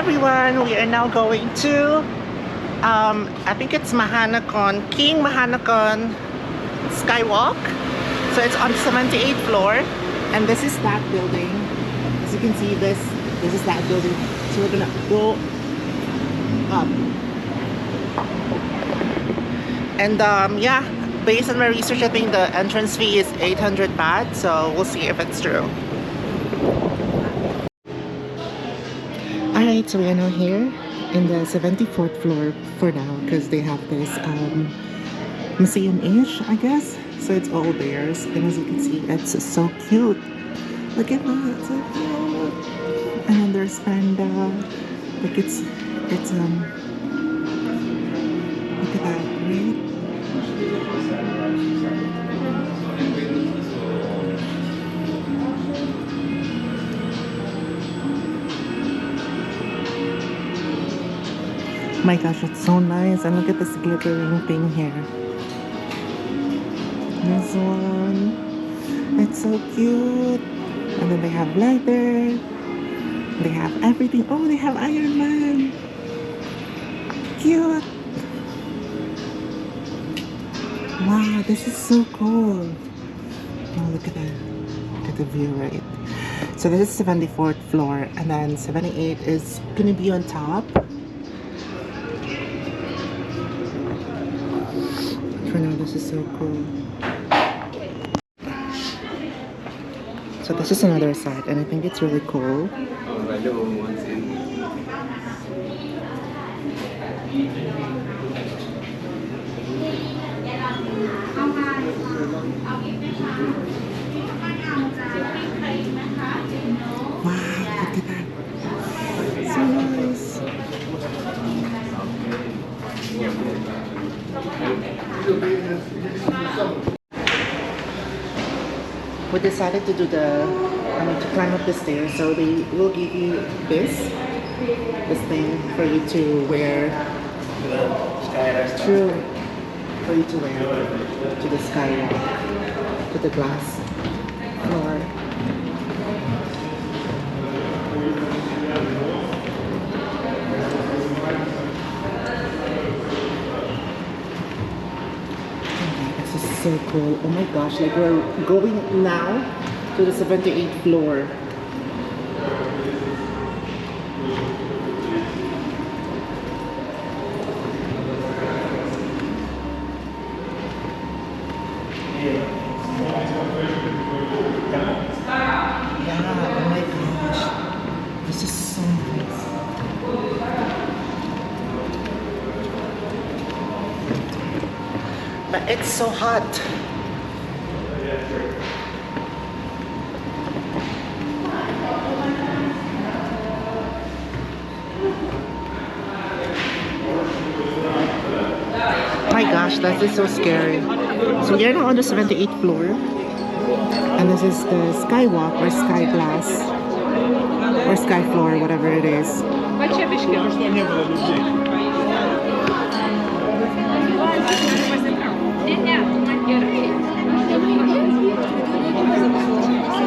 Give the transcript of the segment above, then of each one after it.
everyone, we are now going to I think it's MAHANAKHON, King MAHANAKHON Skywalk. So it's on the 78th floor, and this is that building. As you can see, this is that building. So we're gonna go up. And yeah, based on my research, I think the entrance fee is 800 baht, so we'll see if it's true. Alright, so we are now here in the 74th floor for now, because they have this museum-ish, I guess. So it's all theirs, and as you can see, it's so cute. Look at that, it's so cute. And then there's panda. Like it's look at that, right? My gosh, it's so nice. And look at this glittering thing here. This one. It's so cute. And then they have leather. They have everything. Oh, they have Iron Man. Cute. Wow, this is so cool. Oh, look at that. Look at the view, right? So this is 74th floor. And then 78 is going to be on top. For now, this is so cool. So this is another side, and I think it's really cool. Wow, look at that. So nice. We decided to do to climb up the stairs, so they will give you this thing for you to wear. True, for you to wear to the skywalk, to the glass floor. So cool. Oh my gosh, like we're going now to the 78th floor. Yeah, oh my gosh. This is so nice. But it's so hot. My gosh, that is so scary. So we're now on the 78th floor. And this is the skywalk or sky glass or sky floor, whatever it is. Oh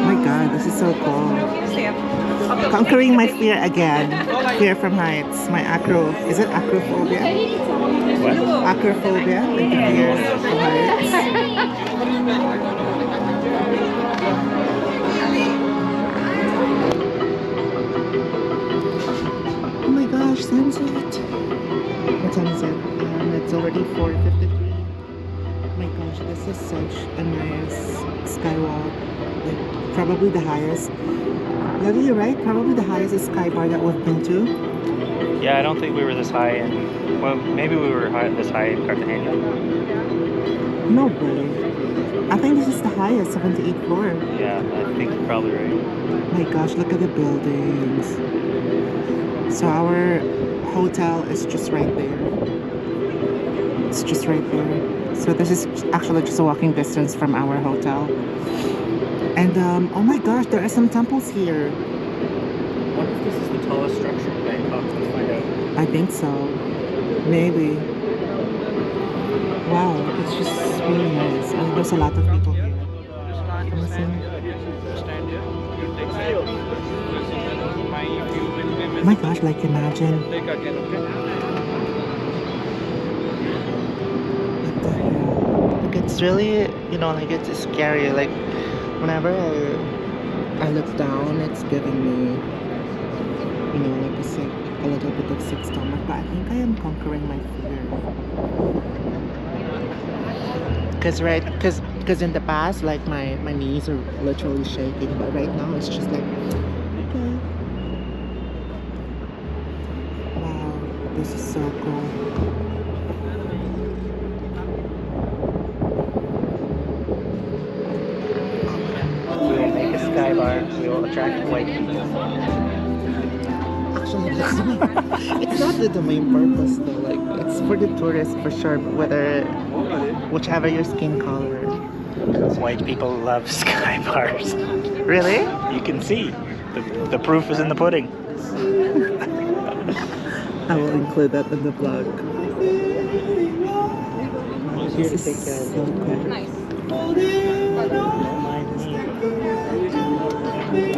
my god, this is so cool. Conquering my fear again. Fear from heights. My is it acrophobia? What? Acrophobia? Like the fear from heights. Oh my gosh, sunset. What time is it? It's already 4:53. My gosh, this is such a nice skywalk. Like, probably the highest. Are you right? Probably the highest sky bar that we've been to. Yeah, I don't think we were this high in. Well, maybe we were this high in Cartagena. No way. I think this is the highest, 78th floor. Yeah, I think you're probably right. My gosh, look at the buildings. So our hotel is just right there. It's just right there. So this is actually just a walking distance from our hotel. And oh my gosh, there are some temples here. I wonder if this is the tallest structure in Bangkok. Let's find out. I think so. Maybe. Wow, it's just really nice. And there's a lot of people here. Can you see? My gosh, like imagine. What the hell? Like it's really, you know, like it's scary. Like whenever I look down, it's giving me, you know, like a little bit of sick stomach. But I think I am conquering my fear. Cause in the past, like my knees are literally shaking, but right now it's just like, okay. Wow, this is so cool. We will make a sky bar. We will attract white people. Actually, it's not the main purpose though. Like it's for the tourists for sure, whichever your skin color. Because white people love sky bars. Really? You can see. The proof is in the pudding. I will include that in the vlog. This is so cool. Don't mind me.